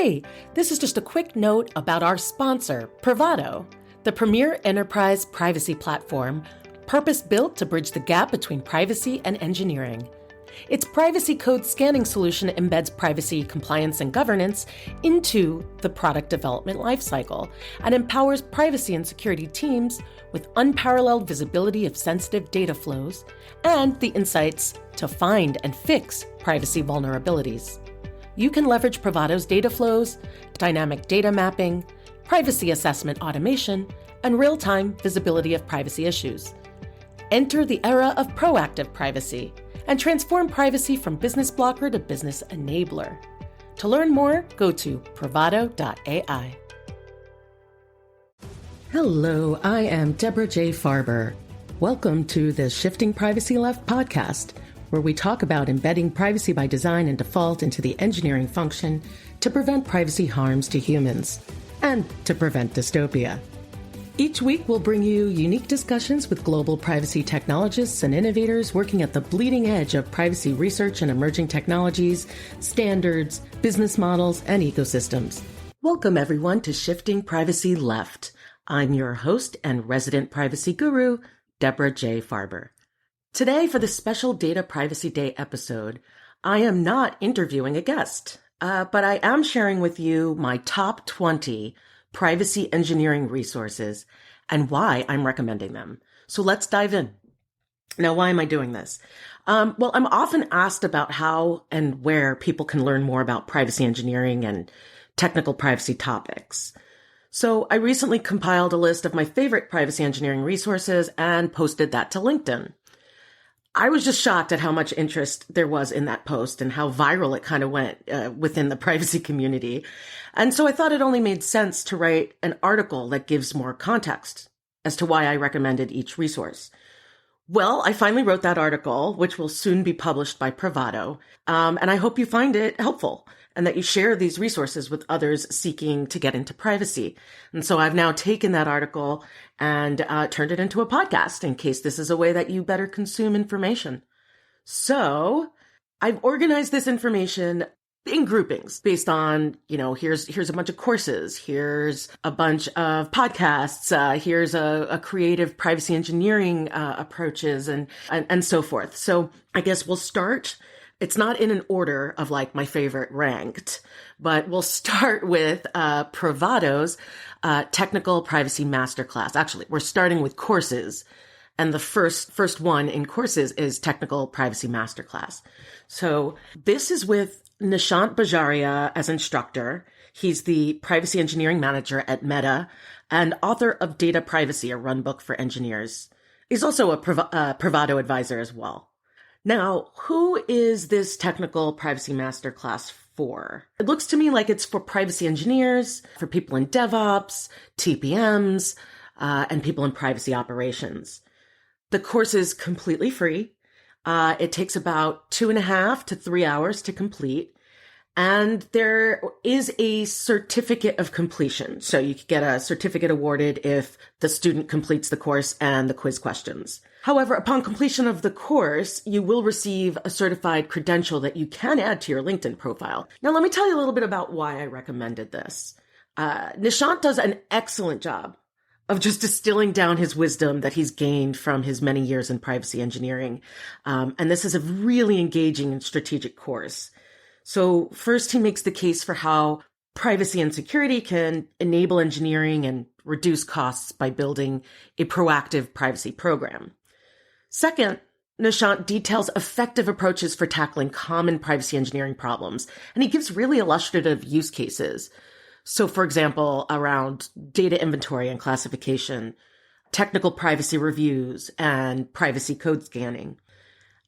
Hey, this is just a quick note about our sponsor, Privado, the premier enterprise privacy platform, purpose-built to bridge the gap between privacy and engineering. Its privacy code scanning solution embeds privacy, compliance, and governance into the product development lifecycle and empowers privacy and security teams with unparalleled visibility of sensitive data flows and the insights to find and fix privacy vulnerabilities. You can leverage Privado's data flows, dynamic data mapping, privacy assessment automation, and real-time visibility of privacy issues. Enter the era of proactive privacy and transform privacy from business blocker to business enabler. To learn more, go to privado.ai. Hello, I am Debra Farber. Welcome to the Shifting Privacy Left podcast, where we talk about embedding privacy by design and default into the engineering function to prevent privacy harms to humans and to prevent dystopia. Each week, we'll bring you unique discussions with global privacy technologists and innovators working at the bleeding edge of privacy research and emerging technologies, standards, business models, and ecosystems. Welcome, everyone, to Shifting Privacy Left. I'm your host and resident privacy guru, Debra Farber. Today, for the special Data Privacy Day episode, I am not interviewing a guest, but I am sharing with you my top 20 privacy engineering resources and why I'm recommending them. So let's dive in. Now, why am I doing this? Well, I'm often asked about how and where people can learn more about privacy engineering and technical privacy topics. So I recently compiled a list of my favorite privacy engineering resources and posted that to LinkedIn. I was just shocked at how much interest there was in that post and how viral it kind of went within the privacy community. And so I thought it only made sense to write an article that gives more context as to why I recommended each resource. Well, I finally wrote that article, which will soon be published by Privado, and I hope you find it helpful and that you share these resources with others seeking to get into privacy. And so I've now taken that article and turned it into a podcast in case this is a way that you better consume information. So I've organized this information in groupings based on, here's a bunch of courses, here's a bunch of podcasts, here's a creative privacy engineering approaches and so forth. So I guess we'll start. It's not in an order of like my favorite ranked, but we'll start with Privado's Technical Privacy Masterclass. Actually, we're starting with courses, and the first one in courses is Technical Privacy Masterclass. So this is with Nishant Bhajaria as instructor. He's the privacy engineering manager at Meta and author of Data Privacy, a runbook for engineers. He's also a Privado advisor as well. Now, who is this Technical Privacy Masterclass for? It looks to me like it's for privacy engineers, for people in DevOps, TPMs, and people in privacy operations. The course is completely free. It takes about 2.5 to 3 hours to complete. And there is a certificate of completion. So you could get a certificate awarded if the student completes the course and the quiz questions. However, upon completion of the course, you will receive a certified credential that you can add to your LinkedIn profile. Now, let me tell you a little bit about why I recommended this. Nishant does an excellent job of just distilling down his wisdom that he's gained from his many years in privacy engineering. And this is a really engaging and strategic course. So first, he makes the case for how privacy and security can enable engineering and reduce costs by building a proactive privacy program. Second, Nishant details effective approaches for tackling common privacy engineering problems, and he gives really illustrative use cases. So, for example, around data inventory and classification, technical privacy reviews, and privacy code scanning.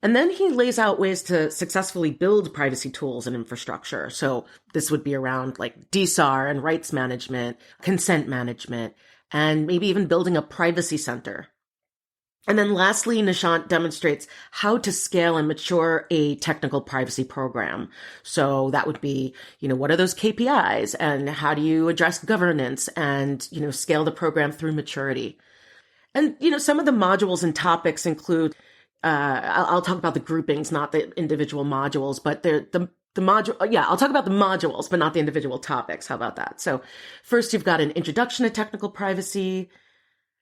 And then he lays out ways to successfully build privacy tools and infrastructure. So this would be around like DSAR and rights management, consent management, and maybe even building a privacy center. And then lastly, Nishant demonstrates how to scale and mature a technical privacy program. So that would be, what are those KPIs and how do you address governance and, scale the program through maturity? And, some of the modules and topics include I'll talk about the groupings, not the individual modules, but the I'll talk about the modules, but not the individual topics. How about that? So first you've got an introduction to technical privacy.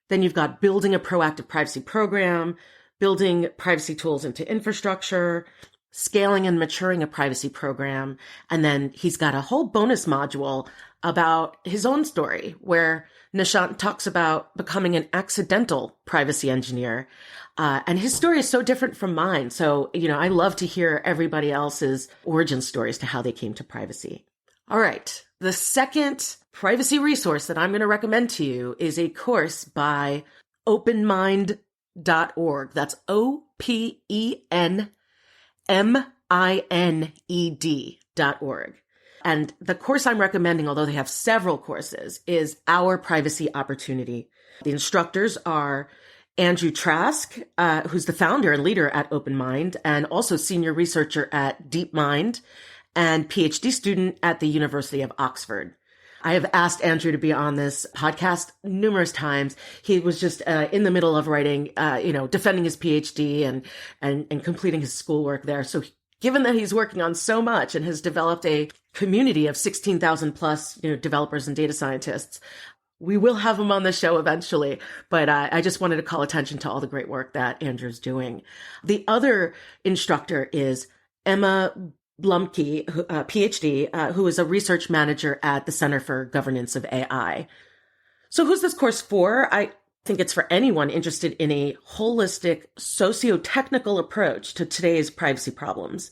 Then you've got building a proactive privacy program, building privacy tools into infrastructure, scaling and maturing a privacy program. And then he's got a whole bonus module about his own story where Nishant talks about becoming an accidental privacy engineer. And his story is so different from mine. So, I love to hear everybody else's origin stories to how they came to privacy. All right. The second privacy resource that I'm going to recommend to you is a course by OpenMined.org. That's OpenMined.org. And the course I'm recommending, although they have several courses, is Our Privacy Opportunity. The instructors are Andrew Trask, who's the founder and leader at OpenMined, and also senior researcher at DeepMind, and PhD student at the University of Oxford. I have asked Andrew to be on this podcast numerous times. He was just in the middle of writing, defending his PhD and completing his schoolwork there. So given that he's working on so much and has developed a community of 16,000 plus, developers and data scientists, we will have him on the show eventually. But I just wanted to call attention to all the great work that Andrew's doing. The other instructor is Emma Blumke, PhD, who is a research manager at the Center for Governance of AI. So who's this course for? I think it's for anyone interested in a holistic socio-technical approach to today's privacy problems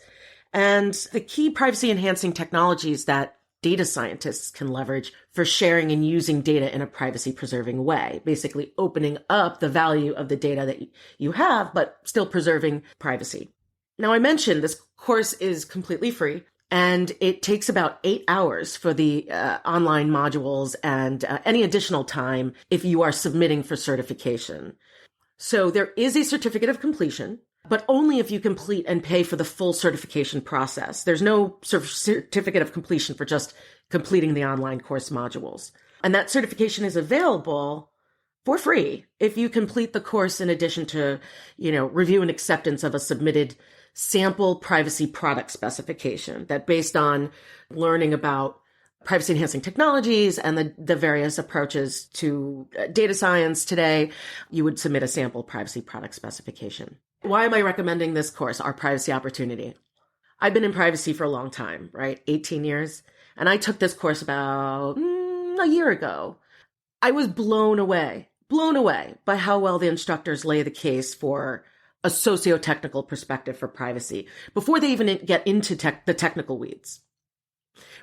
and the key privacy enhancing technologies that data scientists can leverage for sharing and using data in a privacy preserving way, basically opening up the value of the data that you have, but still preserving privacy. Now, I mentioned this course is completely free, and it takes about 8 hours for the online modules and any additional time if you are submitting for certification. So there is a certificate of completion, but only if you complete and pay for the full certification process. There's no certificate of completion for just completing the online course modules. And that certification is available for free if you complete the course in addition to, review and acceptance of a submitted sample privacy product specification that, based on learning about privacy enhancing technologies and the various approaches to data science today, you would submit a sample privacy product specification. Why am I recommending this course, Our Privacy Opportunity? I've been in privacy for a long time, right? 18 years. And I took this course about a year ago. I was blown away by how well the instructors lay the case for a socio-technical perspective for privacy before they even get into the technical weeds.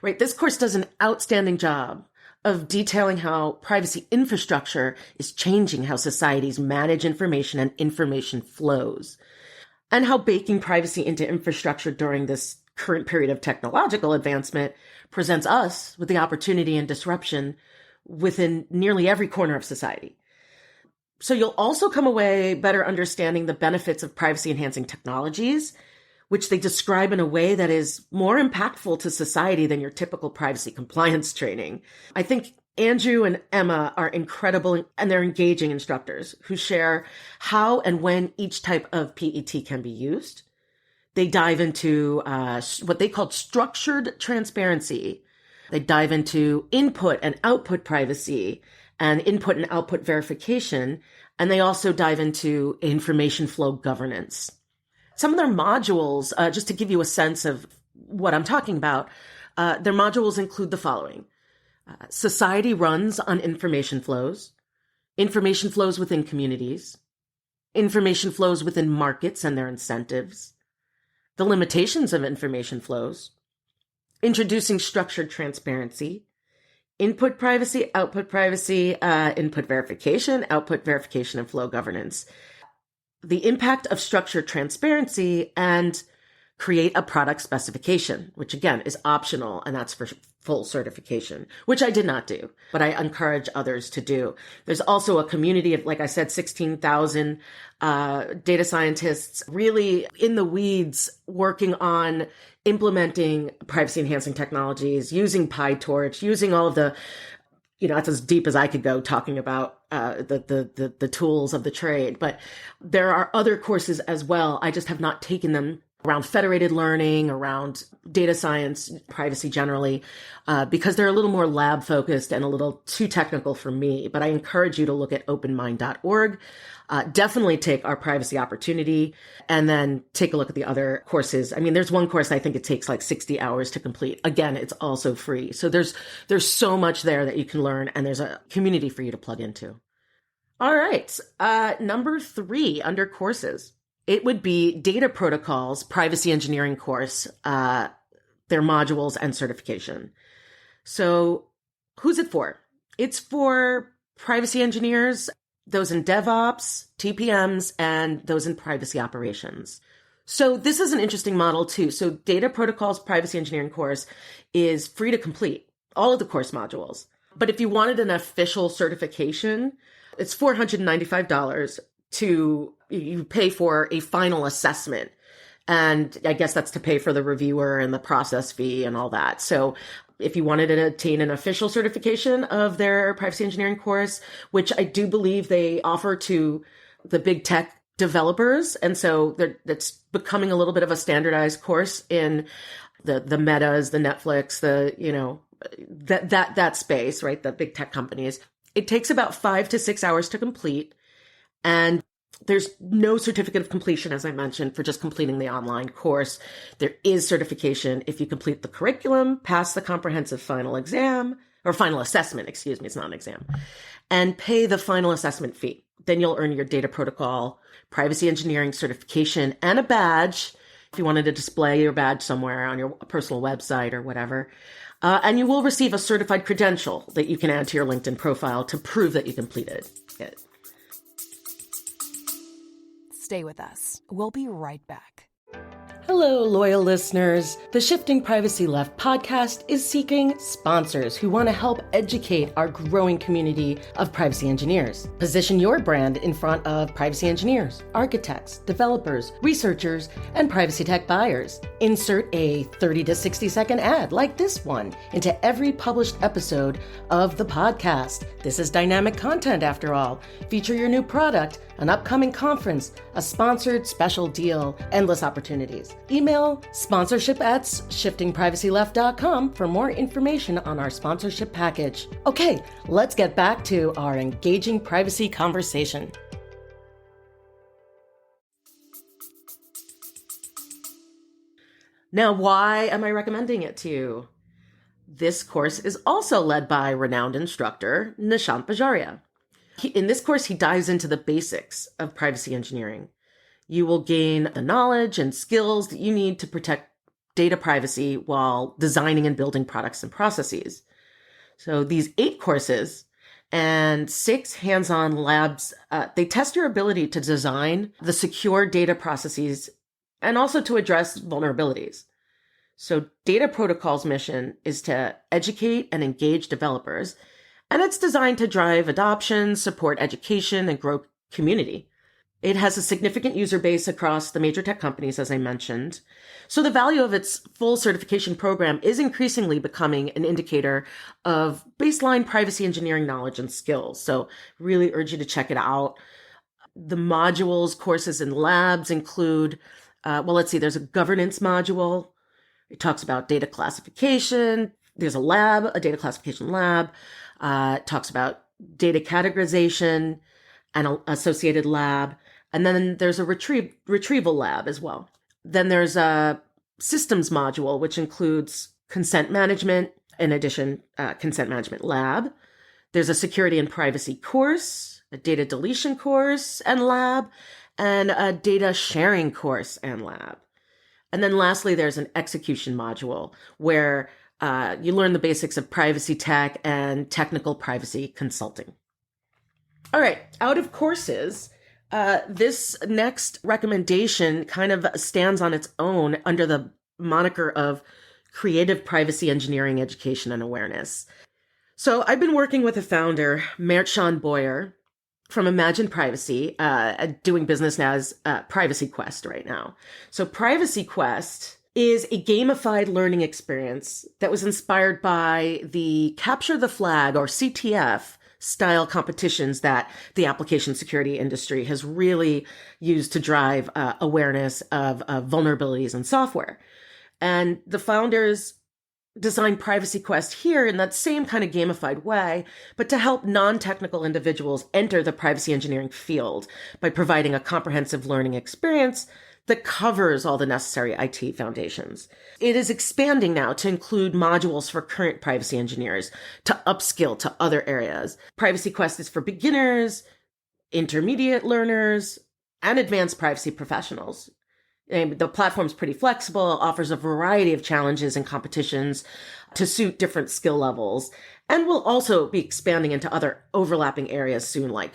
Right? This course does an outstanding job of detailing how privacy infrastructure is changing how societies manage information and information flows, and how baking privacy into infrastructure during this current period of technological advancement presents us with the opportunity and disruption within nearly every corner of society. So you'll also come away better understanding the benefits of privacy enhancing technologies, which they describe in a way that is more impactful to society than your typical privacy compliance training. I think Andrew and Emma are incredible, and they're engaging instructors who share how and when each type of PET can be used. They dive into what they call structured transparency. They dive into input and output privacy and input and output verification. And they also dive into information flow governance. Some of their modules, just to give you a sense of what I'm talking about, their modules include the following. Society runs on information flows within communities, information flows within markets and their incentives, the limitations of information flows, introducing structured transparency, input privacy, input verification, output verification, and flow governance. The impact of structured transparency, and create a product specification, which again is optional, and that's for full certification, which I did not do, but I encourage others to do. There's also a community of, like I said, 16,000 data scientists really in the weeds working on implementing privacy enhancing technologies, using PyTorch, using all of the, that's as deep as I could go talking about the tools of the trade. But there are other courses as well. I just have not taken them around federated learning, around data science, privacy generally, because they're a little more lab focused and a little too technical for me. But I encourage you to look at openmind.org. Definitely take our privacy opportunity and then take a look at the other courses. I mean, there's one course I think it takes like 60 hours to complete. Again, it's also free. So there's so much there that you can learn, and there's a community for you to plug into. All right. Number 3 under courses. It would be Data Protocols, Privacy Engineering course, their modules and certification. So who's it for? It's for privacy engineers, those in DevOps, TPMs, and those in privacy operations. So this is an interesting model too. So Data Protocols, Privacy Engineering course is free to complete, all of the course modules. But if you wanted an official certification, it's $495 you pay for a final assessment. And I guess that's to pay for the reviewer and the process fee and all that. So if you wanted to attain an official certification of their privacy engineering course, which I do believe they offer to the big tech developers. And so that's becoming a little bit of a standardized course in the Metas, the Netflix, that space, right? The big tech companies. It takes about 5 to 6 hours to complete. And there's no certificate of completion, as I mentioned, for just completing the online course. There is certification if you complete the curriculum, pass the comprehensive final exam, or final assessment, excuse me, it's not an exam, and pay the final assessment fee. Then you'll earn your data protocol, privacy engineering certification, and a badge if you wanted to display your badge somewhere on your personal website or whatever. And you will receive a certified credential that you can add to your LinkedIn profile to prove that you completed it. Stay with us. We'll be right back. Hello, loyal listeners. The Shifting Privacy Left podcast is seeking sponsors who want to help educate our growing community of privacy engineers. Position your brand in front of privacy engineers, architects, developers, researchers, and privacy tech buyers. Insert a 30 to 60 second ad like this one into every published episode of the podcast. This is dynamic content after all. Feature your new product, an upcoming conference, a sponsored special deal, endless opportunities. Email sponsorship@shiftingprivacyleft.com for more information on our sponsorship package. Okay, let's get back to our engaging privacy conversation. Now, why am I recommending it to you? This course is also led by renowned instructor Nishant Bhajaria. In this course, he dives into the basics of privacy engineering. You will gain the knowledge and skills that you need to protect data privacy while designing and building products and processes. So these 8 courses and 6 hands-on labs, they test your ability to design the secure data processes and also to address vulnerabilities. So Data Protocol's mission is to educate and engage developers, and it's designed to drive adoption, support education, and grow community. It has a significant user base across the major tech companies, as I mentioned. So the value of its full certification program is increasingly becoming an indicator of baseline privacy engineering knowledge and skills. So really urge you to check it out. The modules, courses, and labs include, there's a governance module. It talks about data classification. There's a lab, a data classification lab. It talks about data categorization and an associated lab. And then there's a retrieval lab as well. Then there's a systems module, which includes consent management, in addition, consent management lab. There's a security and privacy course, a data deletion course and lab, and a data sharing course and lab. And then lastly, there's an execution module where you learn the basics of privacy tech and technical privacy consulting. All right, out of courses, this next recommendation kind of stands on its own under the moniker of creative privacy engineering education and awareness. So I've been working with a founder, Mert Boyer, from Imagine Privacy, doing business as Privacy Quest right now. So Privacy Quest is a gamified learning experience that was inspired by the Capture the Flag, or CTF, style competitions that the application security industry has really used to drive awareness of vulnerabilities in software. And the founders designed Privacy Quest here in that same kind of gamified way, but to help non-technical individuals enter the privacy engineering field by providing a comprehensive learning experience that covers all the necessary IT foundations. It is expanding now to include modules for current privacy engineers to upskill to other areas. Privacy Quest is for beginners, intermediate learners, and advanced privacy professionals. And the platform's pretty flexible, offers a variety of challenges and competitions to suit different skill levels, and will also be expanding into other overlapping areas soon, like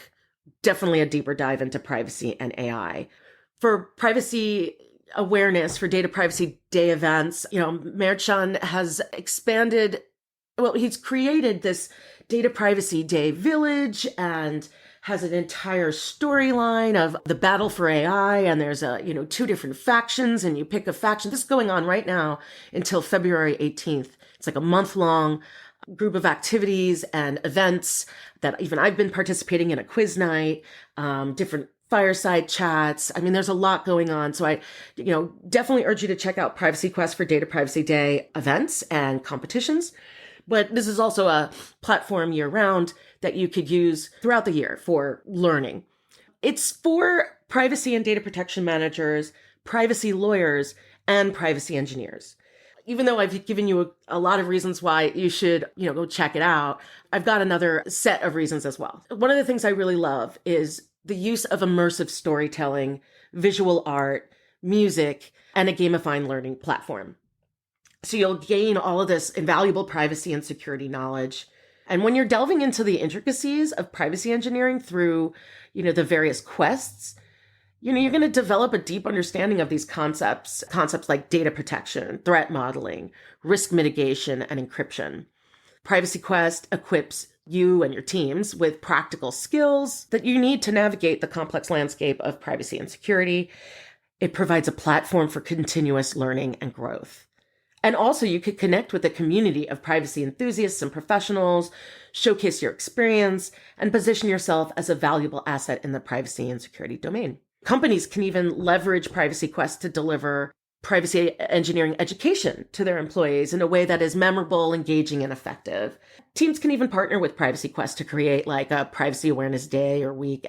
definitely a deeper dive into privacy and AI. For privacy awareness, for Data Privacy Day events, Nishant has expanded, he's created this Data Privacy Day village and has an entire storyline of the battle for AI. And there's two different factions, and you pick a faction. This is going on right now until February 18th. It's like a month-long group of activities and events that even I've been participating in, a quiz night, different fireside chats. I mean, there's a lot going on. So I, definitely urge you to check out Privacy Quest for Data Privacy Day events and competitions. But this is also a platform year-round that you could use throughout the year for learning. It's for privacy and data protection managers, privacy lawyers, and privacy engineers. Even though I've given you a lot of reasons why you should, go check it out, I've got another set of reasons as well. One of the things I really love is the use of immersive storytelling, visual art, music, and a gamified learning platform. So you'll gain all of this invaluable privacy and security knowledge. And when you're delving into the intricacies of privacy engineering through, the various quests, you're going to develop a deep understanding of these concepts like data protection, threat modeling, risk mitigation, and encryption. Privacy Quest equips you and your teams with practical skills that you need to navigate the complex landscape of privacy and security. It provides a platform for continuous learning and growth. And also you could connect with a community of privacy enthusiasts and professionals, showcase your experience, and position yourself as a valuable asset in the privacy and security domain. Companies can even leverage Privacy Quest to deliver privacy engineering education to their employees in a way that is memorable, engaging, and effective. Teams can even partner with Privacy Quest to create like a privacy awareness day or week,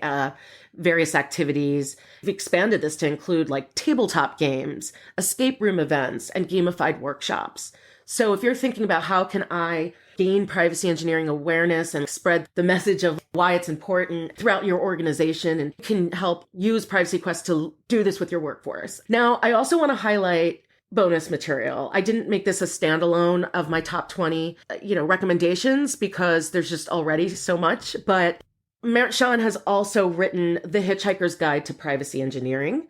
various activities. We've expanded this to include like tabletop games, escape room events, and gamified workshops. So if you're thinking about how can I gain privacy engineering awareness and spread the message of why it's important throughout your organization, and can help use Privacy Quest to do this with your workforce. Now, I also want to highlight bonus material. I didn't make this a standalone of my top 20, recommendations because there's just already so much, but Nishant has also written The Hitchhiker's Guide to Privacy Engineering,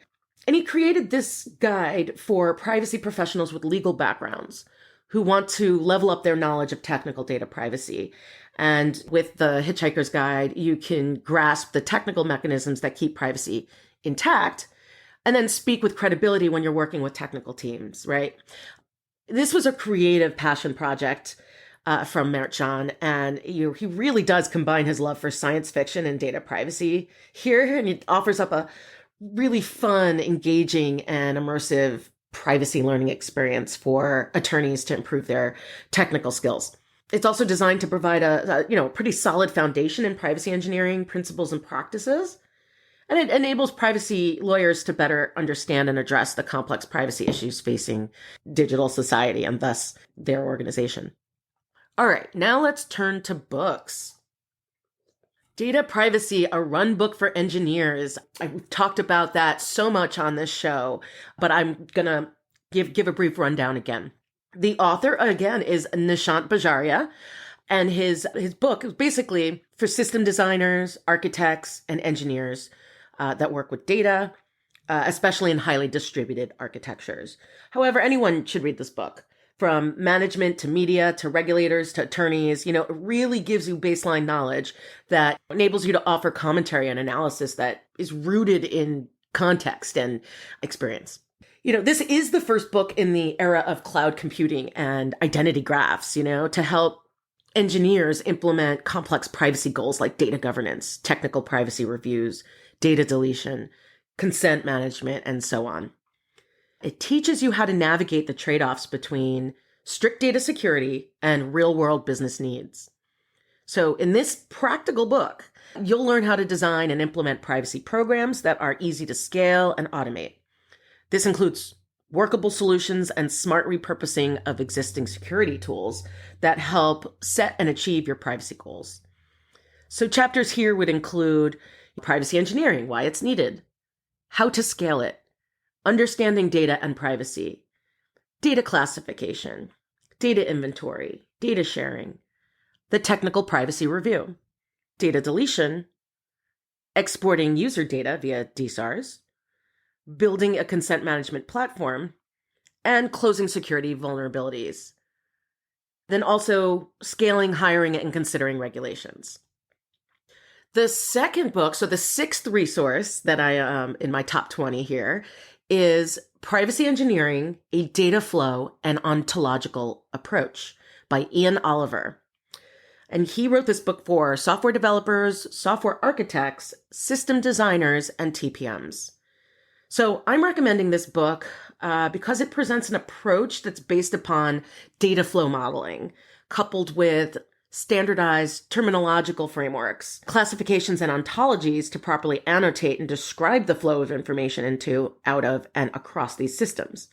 and he created this guide for privacy professionals with legal backgrounds who want to level up their knowledge of technical data privacy. And with the Hitchhiker's Guide, you can grasp the technical mechanisms that keep privacy intact and then speak with credibility when you're working with technical teams, right? This was a creative passion project from Nishant, and he really does combine his love for science fiction and data privacy here, and it offers up a really fun, engaging, and immersive privacy learning experience for attorneys to improve their technical skills. It's also designed to provide a pretty solid foundation in privacy engineering principles and practices. And it enables privacy lawyers to better understand and address the complex privacy issues facing digital society and thus their organization. All right, now let's turn to books. Data Privacy, a run book for engineers. I've talked about that so much on this show, but I'm going to give a brief rundown again. The author, again, is Nishant Bhajaria, and his book is basically for system designers, architects, and engineers that work with data, especially in highly distributed architectures. However, anyone should read this book. From management to media to regulators to attorneys, it really gives you baseline knowledge that enables you to offer commentary and analysis that is rooted in context and experience. This is the first book in the era of cloud computing and identity graphs, to help engineers implement complex privacy goals like data governance, technical privacy reviews, data deletion, consent management, and so on. It teaches you how to navigate the trade-offs between strict data security and real-world business needs. So in this practical book, you'll learn how to design and implement privacy programs that are easy to scale and automate. This includes workable solutions and smart repurposing of existing security tools that help set and achieve your privacy goals. So chapters here would include privacy engineering, why it's needed, how to scale it, understanding data and privacy, data classification, data inventory, data sharing, the technical privacy review, data deletion, exporting user data via DSARs, building a consent management platform, and closing security vulnerabilities. Then also scaling, hiring, and considering regulations. The second book, so the sixth resource that I in my top 20 here, is Privacy Engineering, a Data Flow and Ontological Approach by Ian Oliver. And he wrote this book for software developers, software architects, system designers, and TPMs. So I'm recommending this book because it presents an approach that's based upon data flow modeling, coupled with standardized terminological frameworks, classifications, and ontologies to properly annotate and describe the flow of information into, out of, and across these systems.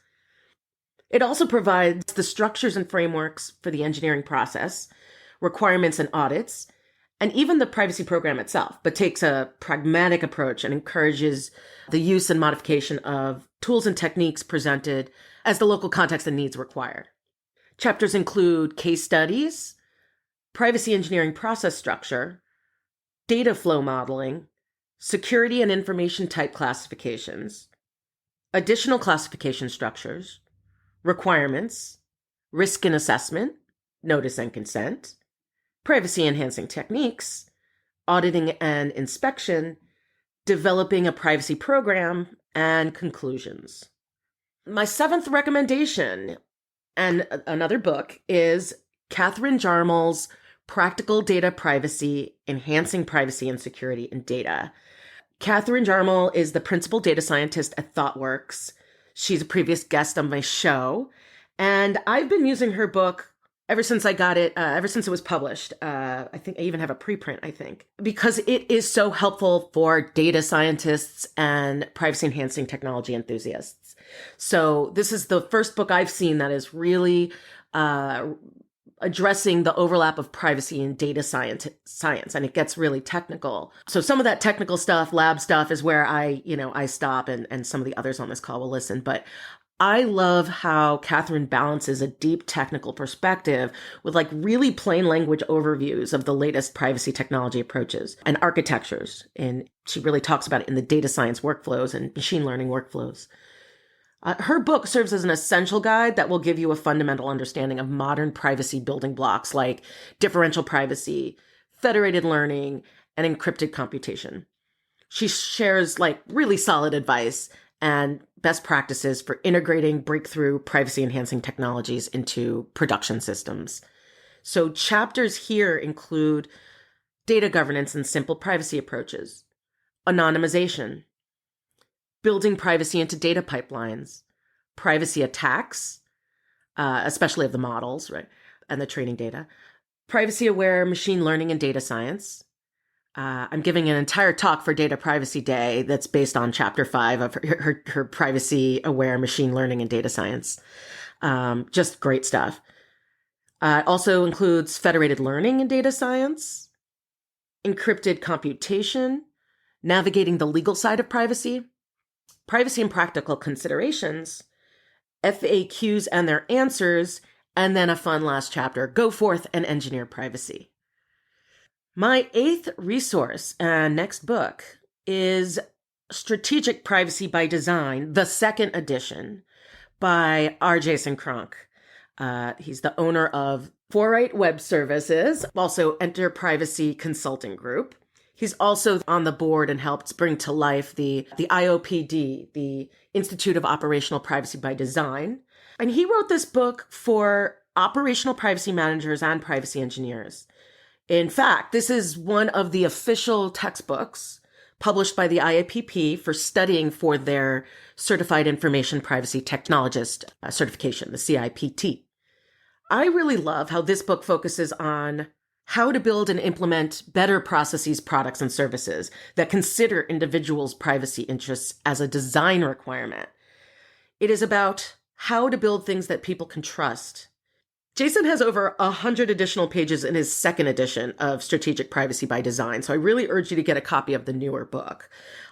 It also provides the structures and frameworks for the engineering process, requirements and audits, and even the privacy program itself, but takes a pragmatic approach and encourages the use and modification of tools and techniques presented as the local context and needs require. Chapters include case studies, privacy engineering process structure, data flow modeling, security and information type classifications, additional classification structures, requirements, risk and assessment, notice and consent, privacy enhancing techniques, auditing and inspection, developing a privacy program, and conclusions. My seventh recommendation and another book is Katherine Jarmel's Practical Data Privacy, Enhancing Privacy and Security in Data. Katherine Jarmel is the principal data scientist at ThoughtWorks. She's a previous guest on my show, and I've been using her book ever since I got it, ever since it was published. I think I even have a preprint, because it is so helpful for data scientists and privacy enhancing technology enthusiasts. So this is the first book I've seen that is really addressing the overlap of privacy and data science, and it gets really technical. So some of that technical stuff, lab stuff, is where I stop, and some of the others on this call will listen. But I love how Katherine balances a deep technical perspective with really plain language overviews of the latest privacy technology approaches and architectures. And she really talks about it in the data science workflows and machine learning workflows. Her book serves as an essential guide that will give you a fundamental understanding of modern privacy building blocks like differential privacy, federated learning, and encrypted computation. She shares really solid advice and best practices for integrating breakthrough privacy enhancing technologies into production systems. So chapters here include data governance and simple privacy approaches, anonymization, building privacy into data pipelines, privacy attacks, especially of the models, right, and the training data, privacy-aware machine learning and data science. I'm giving an entire talk for Data Privacy Day that's based on Chapter 5 of her privacy-aware machine learning and data science. Just great stuff. It also includes federated learning and data science, encrypted computation, navigating the legal side of privacy, privacy and practical considerations, FAQs and their answers, and then a fun last chapter, Go Forth and Engineer Privacy. My eighth resource and next book is Strategic Privacy by Design, the second edition by R. Jason Cronk. He's the owner of Forright Web Services, also Enter Privacy Consulting Group. He's also on the board and helped bring to life the IOPD, the Institute of Operational Privacy by Design. And he wrote this book for operational privacy managers and privacy engineers. In fact, this is one of the official textbooks published by the IAPP for studying for their Certified Information Privacy Technologist certification, the CIPT. I really love how this book focuses on how to build and implement better processes, products, and services that consider individuals' privacy interests as a design requirement. It is about how to build things that people can trust. Jason has over 100 additional pages in his second edition of Strategic Privacy by Design, so I really urge you to get a copy of the newer book.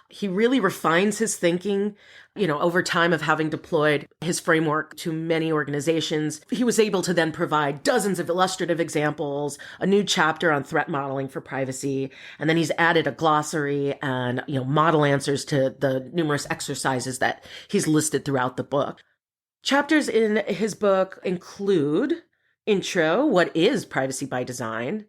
He really refines his thinking, over time of having deployed his framework to many organizations. He was able to then provide dozens of illustrative examples, a new chapter on threat modeling for privacy, and then he's added a glossary and, model answers to the numerous exercises that he's listed throughout the book. Chapters in his book include intro, what is privacy by design,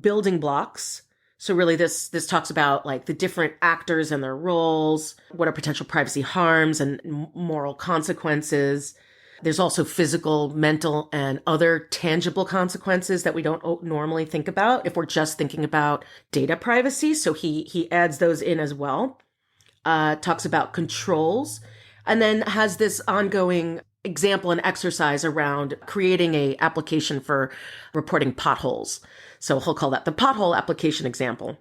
building blocks. So really this talks about like the different actors and their roles, what are potential privacy harms and moral consequences. There's also physical, mental, and other tangible consequences that we don't normally think about if we're just thinking about data privacy. So he adds those in as well. Talks about controls, and then has this ongoing example and exercise around creating a application for reporting potholes. So he'll call that the pothole application example.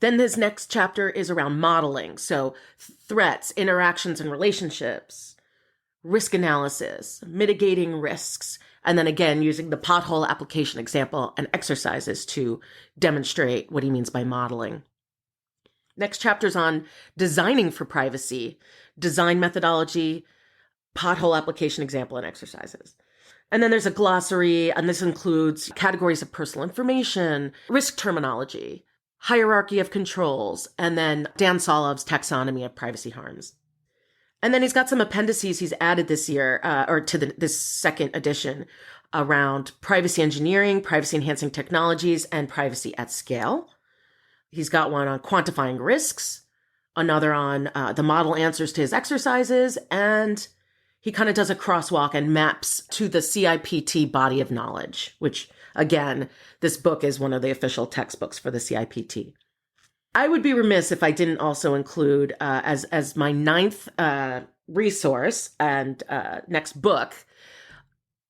Then this next chapter is around modeling. So threats, interactions and relationships, risk analysis, mitigating risks, and then again, using the pothole application example and exercises to demonstrate what he means by modeling. Next chapter is on designing for privacy, design methodology, pothole application example and exercises. And then there's a glossary, and this includes categories of personal information, risk terminology, hierarchy of controls, and then Dan Solov's taxonomy of privacy harms. And then he's got some appendices he's added this year, this second edition, around privacy engineering, privacy enhancing technologies, and privacy at scale. He's got one on quantifying risks, another on the model answers to his exercises, and he kind of does a crosswalk and maps to the CIPT body of knowledge, which, again, this book is one of the official textbooks for the CIPT. I would be remiss if I didn't also include, as my ninth resource and next book,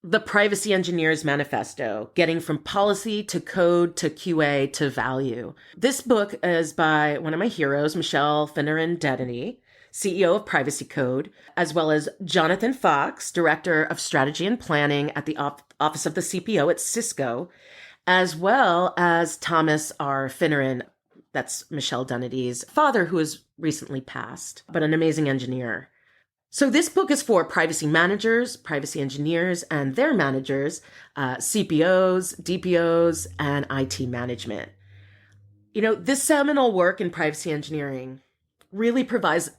The Privacy Engineer's Manifesto, Getting from Policy to Code to QA to Value. This book is by one of my heroes, Michelle Finneran-Dedany, CEO of Privacy Code, as well as Jonathan Fox, Director of Strategy and Planning at the Office of the CPO at Cisco, as well as Thomas R. Finneran, that's Michelle Dunnedy's father, who has recently passed, but an amazing engineer. So this book is for privacy managers, privacy engineers, and their managers, CPOs, DPOs, and IT management. This seminal work in privacy engineering really provides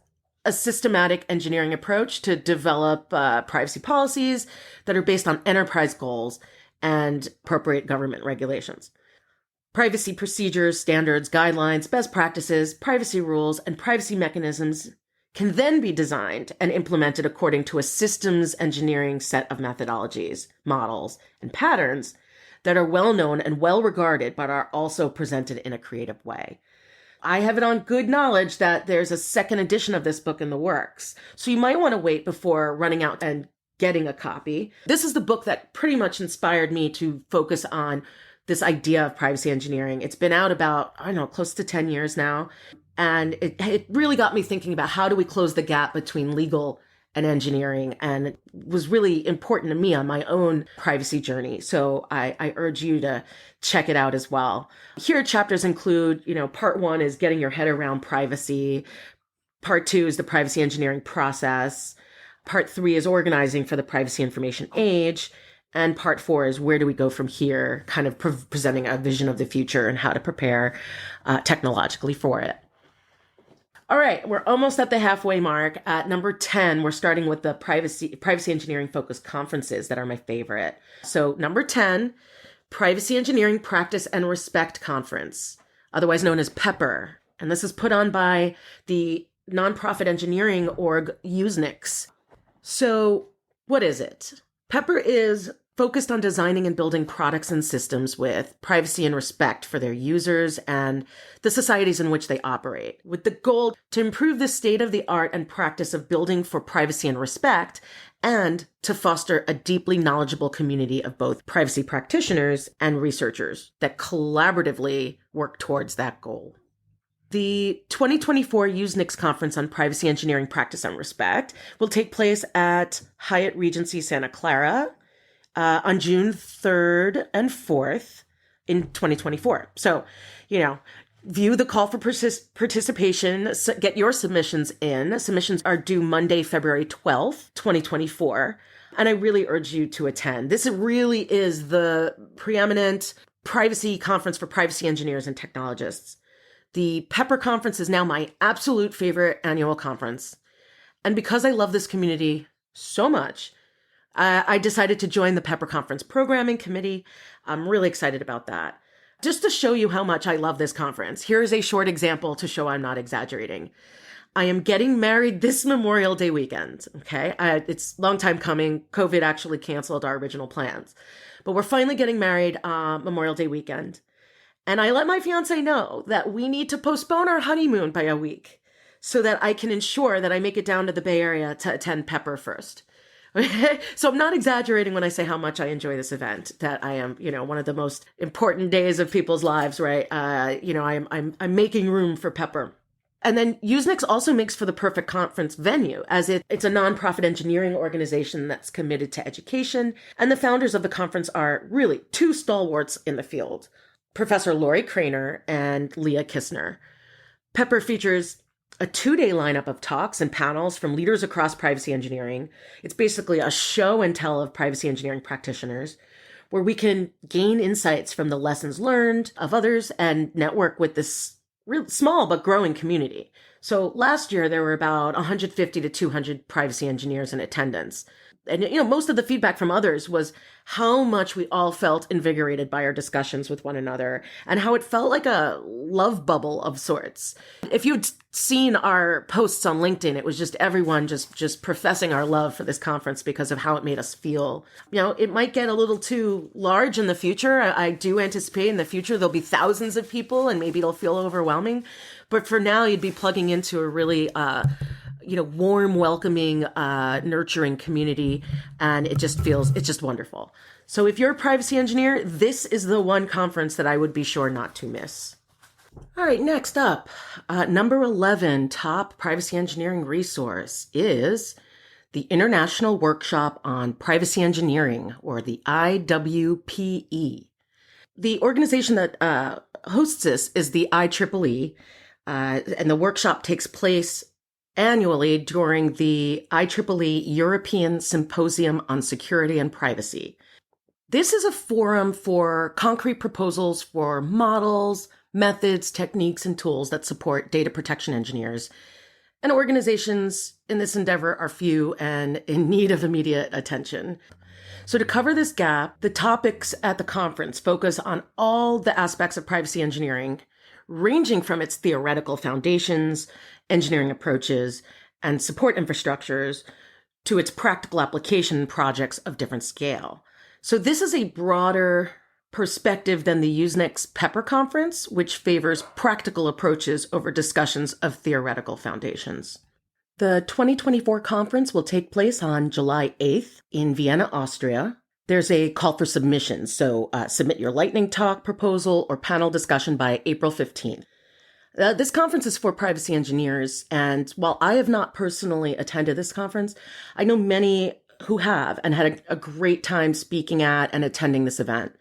a systematic engineering approach to develop privacy policies that are based on enterprise goals and appropriate government regulations. Privacy procedures, standards, guidelines, best practices, privacy rules, and privacy mechanisms can then be designed and implemented according to a systems engineering set of methodologies, models, and patterns that are well known and well regarded, but are also presented in a creative way. I have it on good knowledge that there's a second edition of this book in the works, so you might want to wait before running out and getting a copy. This is the book that pretty much inspired me to focus on this idea of privacy engineering. It's been out about, close to 10 years now, and it really got me thinking about how do we close the gap between legal and engineering, and it was really important to me on my own privacy journey. So I urge you to check it out as well. Here, chapters include, part 1 is getting your head around privacy. Part 2 is the privacy engineering process. Part 3 is organizing for the privacy information age. And part 4 is where do we go from here, kind of presenting a vision of the future and how to prepare technologically for it. All right, we're almost at the halfway mark. At number 10, we're starting with the privacy engineering focused conferences that are my favorite. So number 10, Privacy Engineering Practice and Respect Conference, otherwise known as PEPR. And this is put on by the nonprofit engineering org Usenix. So what is it? PEPR is focused on designing and building products and systems with privacy and respect for their users and the societies in which they operate, with the goal to improve the state of the art and practice of building for privacy and respect, and to foster a deeply knowledgeable community of both privacy practitioners and researchers that collaboratively work towards that goal. The 2024 Usenix Conference on Privacy Engineering Practice and Respect will take place at Hyatt Regency Santa Clara on June 3rd and 4th in 2024. So, view the call for participation, get your submissions in. Submissions are due Monday, February 12th, 2024. And I really urge you to attend. This really is the preeminent privacy conference for privacy engineers and technologists. The Pepper Conference is now my absolute favorite annual conference. And because I love this community so much, I decided to join the Pepper Conference Programming Committee. I'm really excited about that. Just to show you how much I love this conference, here is a short example to show I'm not exaggerating. I am getting married this Memorial Day weekend, okay? It's a long time coming. COVID actually canceled our original plans. But we're finally getting married Memorial Day weekend. And I let my fiance know that we need to postpone our honeymoon by a week so that I can ensure that I make it down to the Bay Area to attend Pepper first. So I'm not exaggerating when I say how much I enjoy this event, that I am, one of the most important days of people's lives, right? I'm making room for Pepper. And then Usenix also makes for the perfect conference venue, as it's a nonprofit engineering organization that's committed to education. And the founders of the conference are really two stalwarts in the field, Professor Lori Craner and Leah Kistner. Pepper features a 2-day lineup of talks and panels from leaders across privacy engineering. It's basically a show and tell of privacy engineering practitioners, where we can gain insights from the lessons learned of others and network with this real small but growing community. So last year, there were about 150 to 200 privacy engineers in attendance. And, most of the feedback from others was how much we all felt invigorated by our discussions with one another and how it felt like a love bubble of sorts. If you'd seen our posts on LinkedIn, it was just everyone just professing our love for this conference because of how it made us feel. It might get a little too large in the future. I do anticipate in the future there'll be thousands of people and maybe it'll feel overwhelming. But for now, you'd be plugging into a really warm, welcoming, nurturing community. And it's just wonderful. So if you're a privacy engineer, this is the one conference that I would be sure not to miss. All right, next up, number 11 top privacy engineering resource is the International Workshop on Privacy Engineering, or the IWPE. The organization that hosts this is the IEEE, and the workshop takes place annually during the IEEE European Symposium on Security and Privacy. This is a forum for concrete proposals for models, methods, techniques, and tools that support data protection engineers. And organizations in this endeavor are few and in need of immediate attention. So to cover this gap, the topics at the conference focus on all the aspects of privacy engineering, ranging from its theoretical foundations, engineering approaches, and support infrastructures to its practical application projects of different scale. So this is a broader perspective than the Usenix Pepper Conference, which favors practical approaches over discussions of theoretical foundations. The 2024 conference will take place on July 8th in Vienna, Austria. There's a call for submissions, so submit your lightning talk, proposal, or panel discussion by April 15th. This conference is for privacy engineers, and while I have not personally attended this conference, I know many who have and had a great time speaking at and attending this event.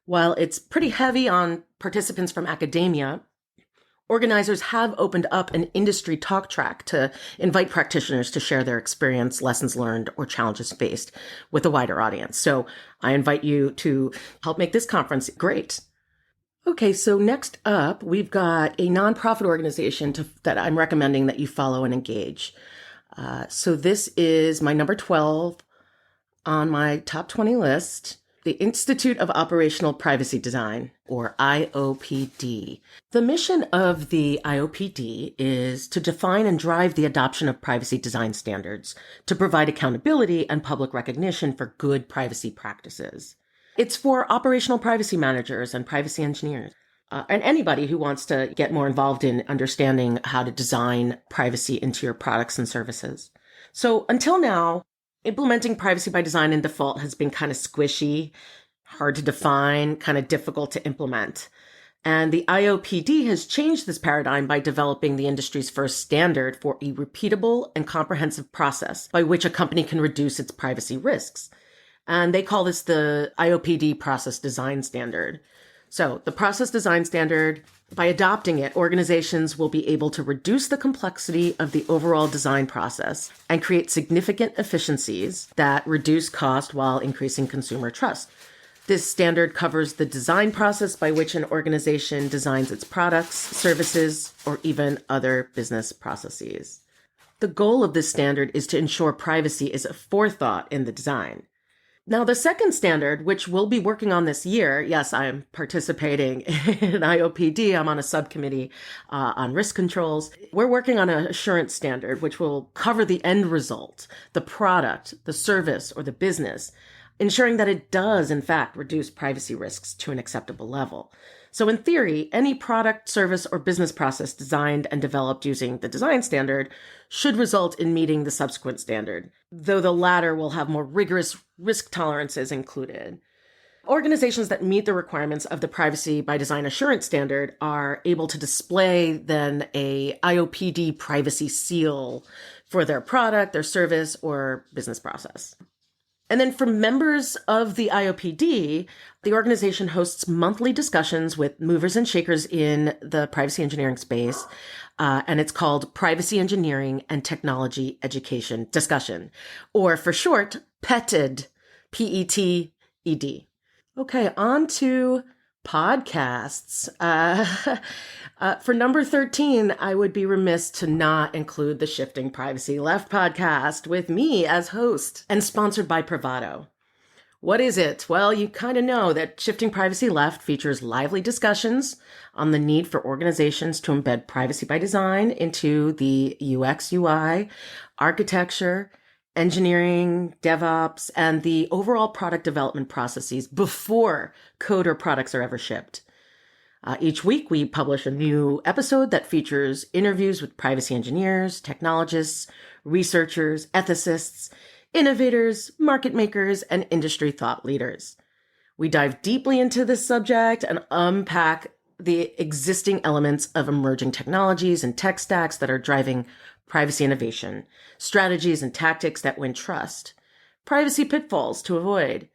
While it's pretty heavy on participants from academia, organizers have opened up an industry talk track to invite practitioners to share their experience, lessons learned, or challenges faced with a wider audience. So I invite you to help make this conference great. Okay, so next up, we've got a nonprofit organization that I'm recommending that you follow and engage. So this is my number 12 on my top 20 list. the Institute of Operational Privacy Design, or IOPD. The mission of the IOPD is to define and drive the adoption of privacy design standards to provide accountability and public recognition for good privacy practices. It's for operational privacy managers and privacy engineers, and anybody who wants to get more involved in understanding how to design privacy into your products and services. So until now, implementing privacy by design in default has been kind of squishy, hard to define, kind of difficult to implement. And the IOPD has changed this paradigm by developing the industry's first standard for a repeatable and comprehensive process by which a company can reduce its privacy risks. And they call this the IOPD Process Design Standard. So the Process Design Standard, by adopting it, organizations will be able to reduce the complexity of the overall design process and create significant efficiencies that reduce cost while increasing consumer trust. This standard covers the design process by which an organization designs its products, services, or even other business processes. The goal of this standard is to ensure privacy is a forethought in the design. Now, the second standard, which we'll be working on this year, yes, I am participating in IOPD. I'm on a subcommittee on risk controls. We're working on an assurance standard, which will cover the end result, the product, the service, or the business, ensuring that it does, in fact, reduce privacy risks to an acceptable level. So in theory, any product, service, or business process designed and developed using the design standard should result in meeting the subsequent standard, though the latter will have more rigorous risk tolerances included. Organizations that meet the requirements of the Privacy by Design Assurance Standard are able to display then a IOPD privacy seal for their product, their service, or business process. And then for members of the IOPD, the organization hosts monthly discussions with movers and shakers in the privacy engineering space, and it's called Privacy Engineering and Technology Education Discussion, or for short, PETED, P-E-T-E-D. Okay, on to podcasts. For number 13, I would be remiss to not include the Shifting Privacy Left podcast with me as host and sponsored by Privado. What is it? Well, you kind of know that Shifting Privacy Left features lively discussions on the need for organizations to embed privacy by design into the UX, UI, architecture, engineering, DevOps, and the overall product development processes before code or products are ever shipped. Each week, we publish a new episode that features interviews with privacy engineers, technologists, researchers, ethicists, innovators, market makers, and industry thought leaders. We dive deeply into this subject and unpack the existing elements of emerging technologies and tech stacks that are driving privacy innovation, strategies and tactics that win trust, privacy pitfalls to avoid,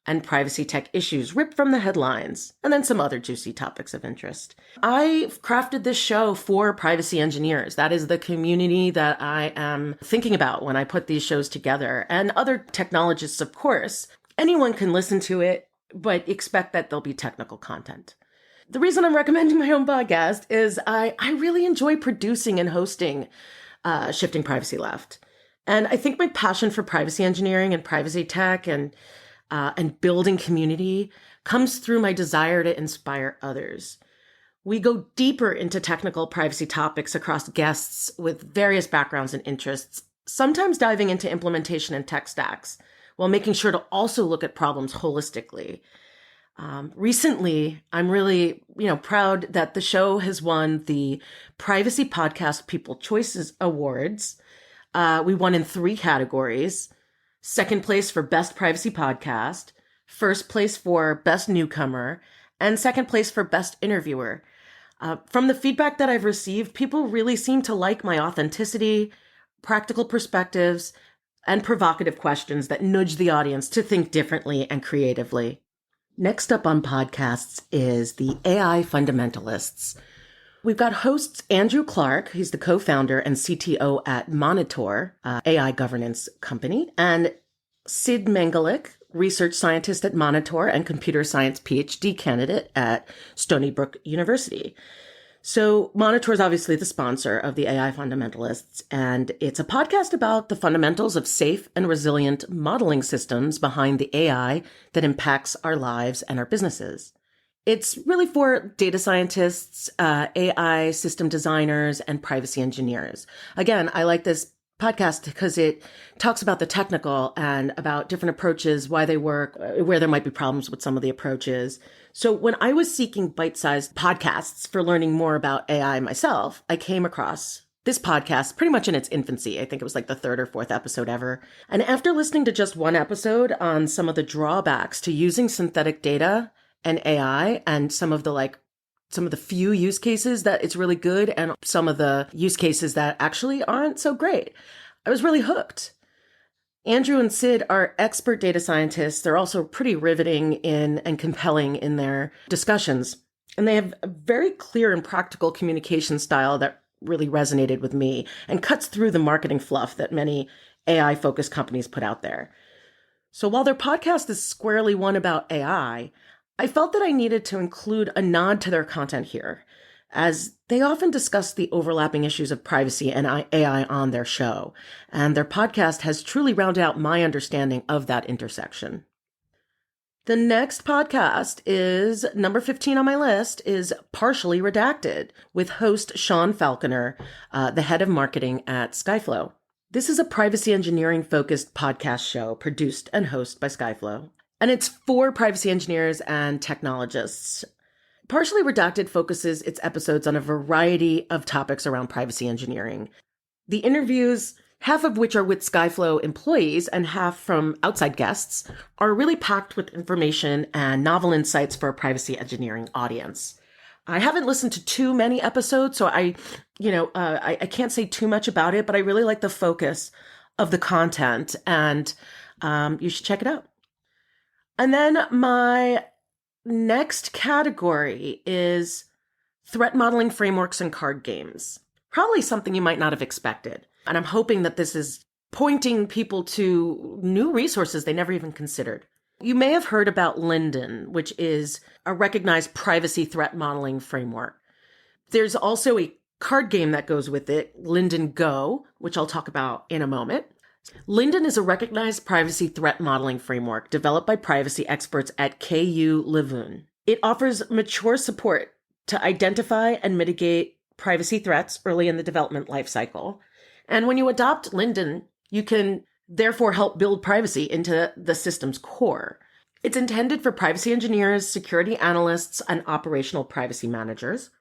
and privacy tech issues ripped from the headlines, and then some other juicy topics of interest. I've crafted this show for privacy engineers. That is the community that I am thinking about when I put these shows together, and other technologists, of course. Anyone can listen to it, but expect that there'll be technical content. The reason I'm recommending my own podcast is I really enjoy producing and hosting Shifting Privacy Left. And I think my passion for privacy engineering and privacy tech and building community comes through my desire to inspire others. We go deeper into technical privacy topics across guests with various backgrounds and interests, sometimes diving into implementation and tech stacks, while making sure to also look at problems holistically. Recently, I'm really, proud that the show has won the Privacy Podcast People Choices Awards. We won in 3 categories: second place for Best Privacy Podcast, first place for Best Newcomer, and second place for Best Interviewer. From the feedback that I've received, people really seem to like my authenticity, practical perspectives, and provocative questions that nudge the audience to think differently and creatively. Next up on podcasts is the AI Fundamentalists. We've got hosts Andrew Clark, he's the co-founder and CTO at Monitor, AI governance company, and Sid Mengalik, research scientist at Monitor and computer science PhD candidate at Stony Brook University. So Monitor is obviously the sponsor of the AI Fundamentalists, and it's a podcast about the fundamentals of safe and resilient modeling systems behind the AI that impacts our lives and our businesses. It's really for data scientists, AI system designers, and privacy engineers. Again, I like this podcast because it talks about the technical and about different approaches, why they work, where there might be problems with some of the approaches. So when I was seeking bite-sized podcasts for learning more about AI myself, I came across this podcast pretty much in its infancy. I think it was like the third or fourth episode ever. And after listening to just one episode on some of the drawbacks to using synthetic data and AI and some of the few use cases that it's really good and some of the use cases that actually aren't so great, I was really hooked. Andrew and Sid are expert data scientists. They're also pretty riveting and compelling in their discussions. And they have a very clear and practical communication style that really resonated with me and cuts through the marketing fluff that many AI-focused companies put out there. So while their podcast is squarely one about AI, I felt that I needed to include a nod to their content here, as they often discuss the overlapping issues of privacy and AI on their show, and their podcast has truly rounded out my understanding of that intersection. The next podcast is number 15 on my list is Partially Redacted with host Sean Falconer, the head of marketing at Skyflow. This is a privacy engineering focused podcast show produced and hosted by Skyflow. And it's for privacy engineers and technologists. Partially Redacted focuses its episodes on a variety of topics around privacy engineering. The interviews, half of which are with Skyflow employees and half from outside guests, are really packed with information and novel insights for a privacy engineering audience. I haven't listened to too many episodes, so I can't say too much about it, but I really like the focus of the content, and you should check it out. And then my next category is threat modeling frameworks and card games. Probably something you might not have expected. And I'm hoping that this is pointing people to new resources they never even considered. You may have heard about Linden, which is a recognized privacy threat modeling framework. There's also a card game that goes with it, Linden Go, which I'll talk about in a moment. Linden is a recognized privacy threat modeling framework developed by privacy experts at KU Leuven. It offers mature support to identify and mitigate privacy threats early in the development lifecycle. And when you adopt Linden, you can therefore help build privacy into the system's core. It's intended for privacy engineers, security analysts, and operational privacy managers.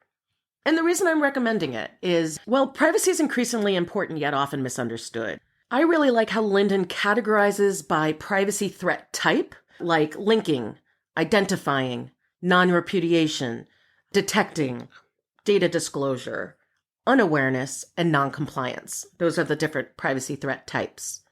And the reason I'm recommending it is, well, privacy is increasingly important yet often misunderstood. I really like how Linden categorizes by privacy threat type, like linking, identifying, non-repudiation, detecting, data disclosure, unawareness, and non-compliance. Those are the different privacy threat types.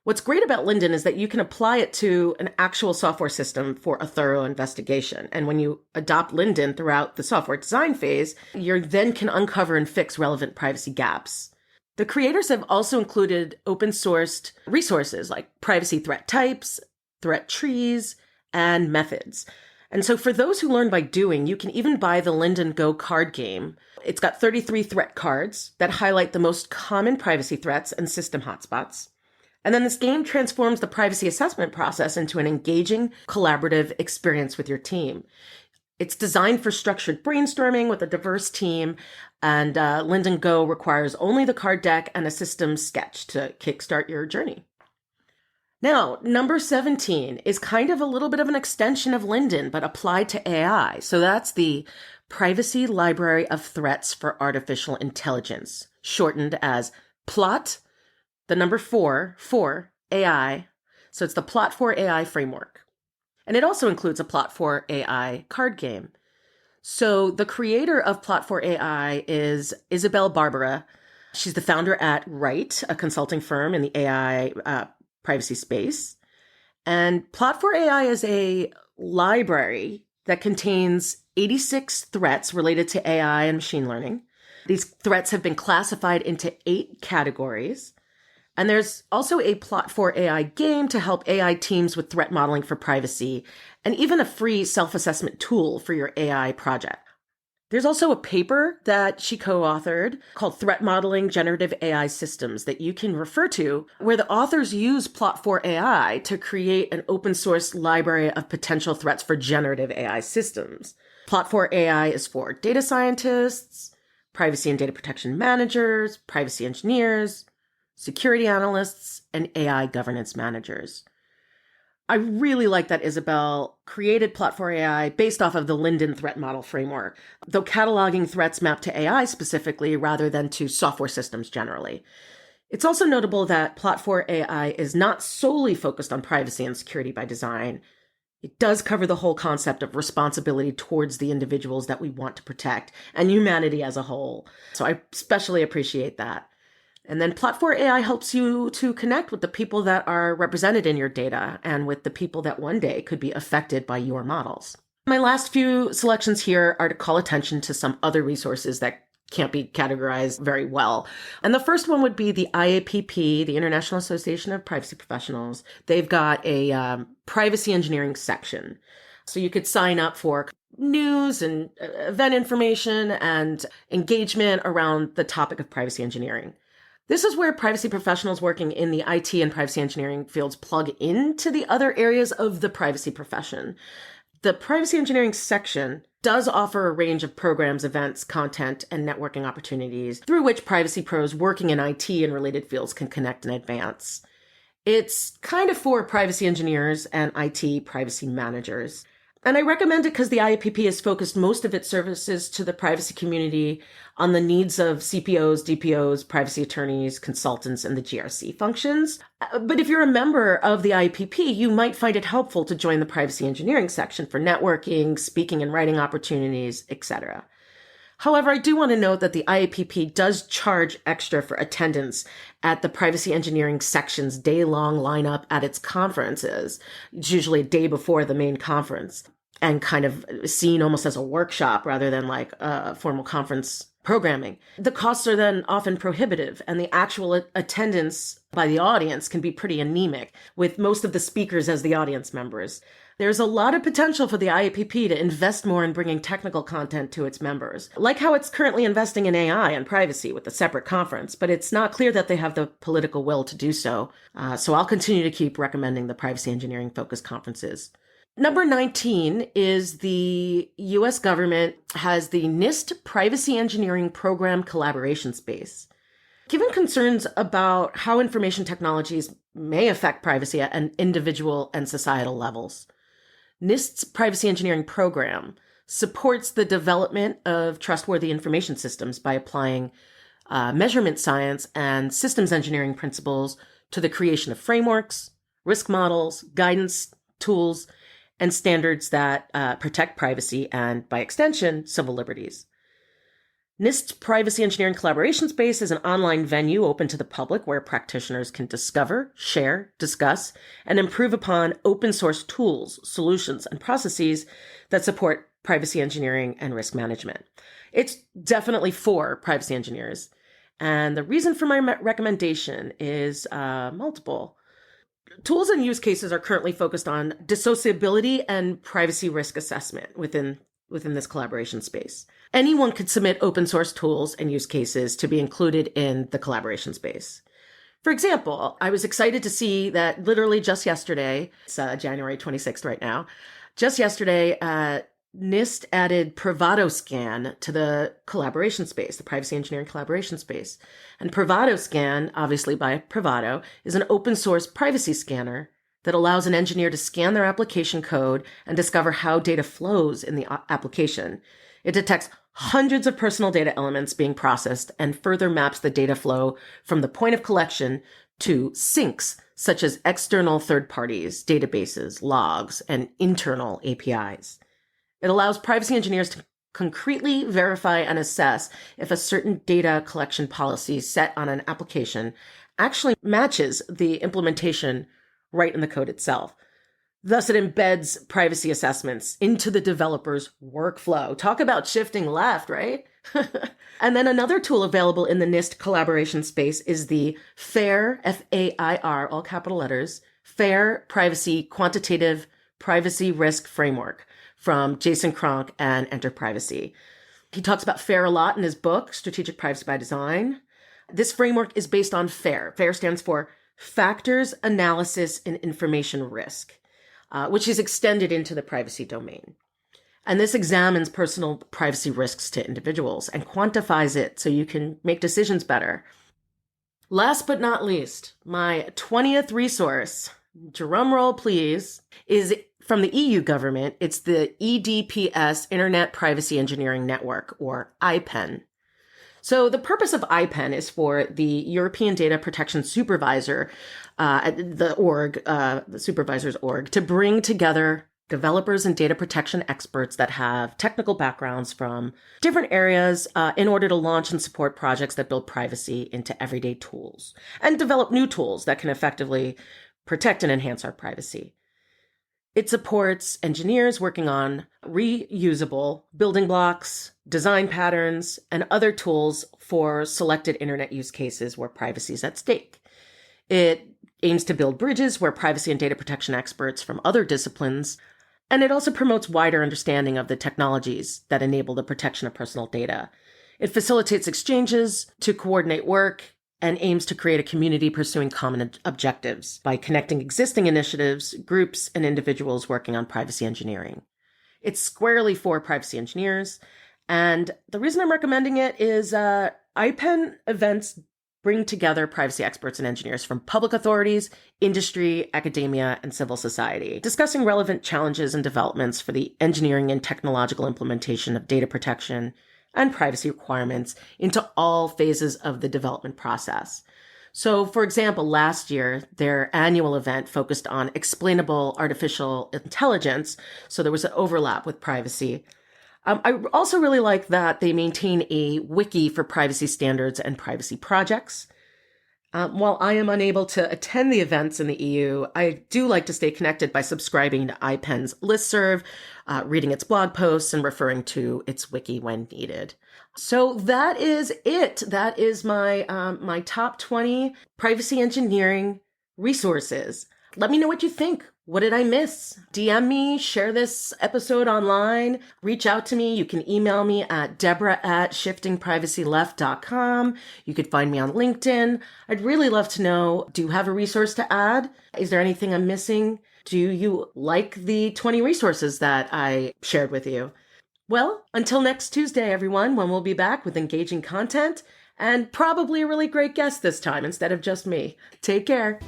What's great about Linden is that you can apply it to an actual software system for a thorough investigation. And when you adopt Linden throughout the software design phase, you then can uncover and fix relevant privacy gaps. The creators have also included open-sourced resources like privacy threat types, threat trees, and methods. And so for those who learn by doing, you can even buy the Linden Go card game. It's got 33 threat cards that highlight the most common privacy threats and system hotspots. And then this game transforms the privacy assessment process into an engaging, collaborative experience with your team. It's designed for structured brainstorming with a diverse team, and Linden Go requires only the card deck and a system sketch to kickstart your journey. Now, number 17 is kind of a little bit of an extension of Linden, but applied to AI. So that's the Privacy Library of Threats for Artificial Intelligence, shortened as PLOT, the number 4, AI. So it's the Plot 4 AI framework. And it also includes a Plot 4 AI card game. So the creator of Plot 4 AI is Isabel Barbera. She's the founder at Right, a consulting firm in the AI privacy space. And Plot 4 AI is a library that contains 86 threats related to AI and machine learning. These threats have been classified into 8 categories. And there's also a Plot 4 AI game to help AI teams with threat modeling for privacy, and even a free self-assessment tool for your AI project. There's also a paper that she co-authored called Threat Modeling Generative AI Systems that you can refer to, where the authors use Plot4 AI to create an open source library of potential threats for generative AI systems. Plot4 AI is for data scientists, privacy and data protection managers, privacy engineers, security analysts, and AI governance managers. I really like that Isabel created Plot4 AI based off of the Linden threat model framework, though cataloging threats mapped to AI specifically rather than to software systems generally. It's also notable that Plot4 AI is not solely focused on privacy and security by design. It does cover the whole concept of responsibility towards the individuals that we want to protect and humanity as a whole. So I especially appreciate that. And then Plot4 AI helps you to connect with the people that are represented in your data and with the people that one day could be affected by your models. My last few selections here are to call attention to some other resources that can't be categorized very well. And the first one would be the IAPP, the International Association of Privacy Professionals. They've got a privacy engineering section. So you could sign up for news and event information and engagement around the topic of privacy engineering. This is where privacy professionals working in the IT and privacy engineering fields plug into the other areas of the privacy profession. The privacy engineering section does offer a range of programs, events, content, and networking opportunities through which privacy pros working in IT and related fields can connect and advance. It's kind of for privacy engineers and IT privacy managers. And I recommend it because the IAPP has focused most of its services to the privacy community on the needs of CPOs, DPOs, privacy attorneys, consultants, and the GRC functions. But if you're a member of the IAPP, you might find it helpful to join the privacy engineering section for networking, speaking and writing opportunities, etc. However, I do want to note that the IAPP does charge extra for attendance at the privacy engineering section's day-long lineup at its conferences. It's usually a day before the main conference and kind of seen almost as a workshop rather than like a formal conference programming. The costs are then often prohibitive, and the actual attendance by the audience can be pretty anemic, with most of the speakers as the audience members. There's a lot of potential for the IAPP to invest more in bringing technical content to its members, like how it's currently investing in AI and privacy with a separate conference, but it's not clear that they have the political will to do so. So I'll continue to keep recommending the privacy engineering focused conferences. Number 19 is the U.S. government has the NIST Privacy Engineering Program Collaboration Space. Given concerns about how information technologies may affect privacy at an individual and societal levels, NIST's privacy engineering program supports the development of trustworthy information systems by applying measurement science and systems engineering principles to the creation of frameworks, risk models, guidance, tools, and standards that protect privacy and, by extension, civil liberties. NIST's Privacy Engineering Collaboration Space is an online venue open to the public where practitioners can discover, share, discuss, and improve upon open source tools, solutions, and processes that support privacy engineering and risk management. It's definitely for privacy engineers. And the reason for my recommendation is multiple. Tools and use cases are currently focused on dissociability and privacy risk assessment within this collaboration space. Anyone could submit open source tools and use cases to be included in the collaboration space. For example, I was excited to see that literally just yesterday, it's January 26th right now, just yesterday, NIST added Privado Scan to the collaboration space, the privacy engineering collaboration space. And Privado Scan, obviously by Privado, is an open source privacy scanner that allows an engineer to scan their application code and discover how data flows in the application. It detects hundreds of personal data elements being processed and further maps the data flow from the point of collection to sinks, such as external third parties, databases, logs, and internal APIs. It allows privacy engineers to concretely verify and assess if a certain data collection policy set on an application actually matches the implementation right in the code itself. Thus, it embeds privacy assessments into the developer's workflow. Talk about shifting left, right? And then another tool available in the NIST collaboration space is the FAIR, F-A-I-R, all capital letters, FAIR Privacy Quantitative Privacy Risk Framework from Jason Cronk and Enter Privacy. He talks about FAIR a lot in his book, Strategic Privacy by Design. This framework is based on FAIR. FAIR stands for Factors, Analysis, and Information Risk, which is extended into the privacy domain. And this examines personal privacy risks to individuals and quantifies it so you can make decisions better. Last but not least, my 20th resource, drumroll please, is from the EU government. It's the EDPS, Internet Privacy Engineering Network, or IPEN. So the purpose of IPEN is for the European Data Protection Supervisor, the supervisor's org, to bring together developers and data protection experts that have technical backgrounds from different areas in order to launch and support projects that build privacy into everyday tools and develop new tools that can effectively protect and enhance our privacy. It supports engineers working on reusable building blocks, design patterns, and other tools for selected internet use cases where privacy is at stake. It aims to build bridges where privacy and data protection experts from other disciplines, and it also promotes wider understanding of the technologies that enable the protection of personal data. It facilitates exchanges to coordinate work and aims to create a community pursuing common objectives by connecting existing initiatives, groups, and individuals working on privacy engineering. It's squarely for privacy engineers, and the reason I'm recommending it is IPEN events bring together privacy experts and engineers from public authorities, industry, academia, and civil society, discussing relevant challenges and developments for the engineering and technological implementation of data protection and privacy requirements into all phases of the development process. So, for example, last year, their annual event focused on explainable artificial intelligence, so there was an overlap with privacy. I also really like that they maintain a wiki for privacy standards and privacy projects. While I am unable to attend the events in the EU, I do like to stay connected by subscribing to IPEN's listserv, reading its blog posts, and referring to its wiki when needed. So that is it. That is my my top 20 privacy engineering resources. Let me know what you think. What did I miss? DM me, share this episode online, reach out to me. You can email me at debra@shiftingprivacyleft.com. You could find me on LinkedIn. I'd really love to know, do you have a resource to add? Is there anything I'm missing? Do you like the 20 resources that I shared with you? Well, until next Tuesday, everyone, when we'll be back with engaging content and probably a really great guest this time instead of just me. Take care.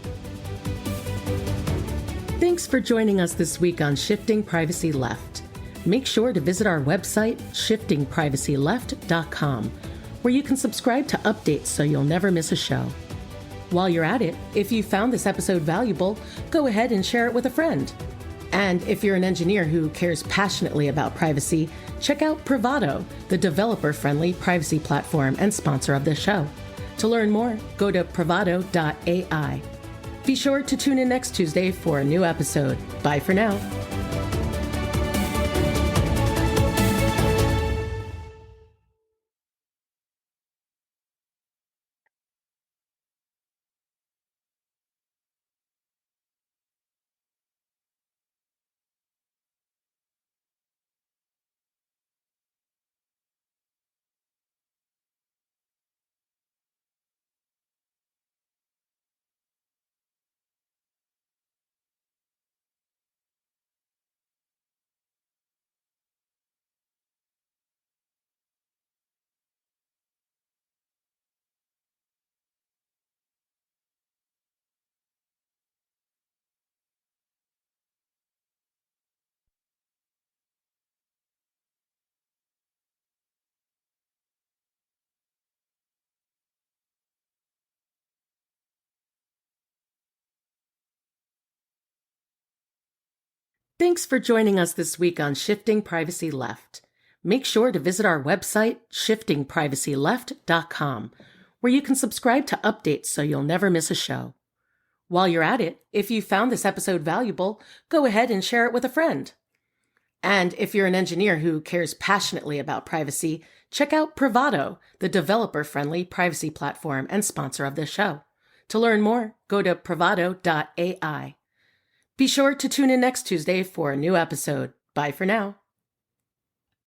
Thanks for joining us this week on Shifting Privacy Left. Make sure to visit our website, shiftingprivacyleft.com, where you can subscribe to updates so you'll never miss a show. While you're at it, if you found this episode valuable, go ahead and share it with a friend. And if you're an engineer who cares passionately about privacy, check out Privado, the developer-friendly privacy platform and sponsor of this show. To learn more, go to privado.ai. Be sure to tune in next Tuesday for a new episode. Bye for now. Thanks for joining us this week on Shifting Privacy Left. Make sure to visit our website, shiftingprivacyleft.com, where you can subscribe to updates so you'll never miss a show. While you're at it, if you found this episode valuable, go ahead and share it with a friend. And if you're an engineer who cares passionately about privacy, check out Privado, the developer-friendly privacy platform and sponsor of this show. To learn more, go to privado.ai. Be sure to tune in next Tuesday for a new episode. Bye for now.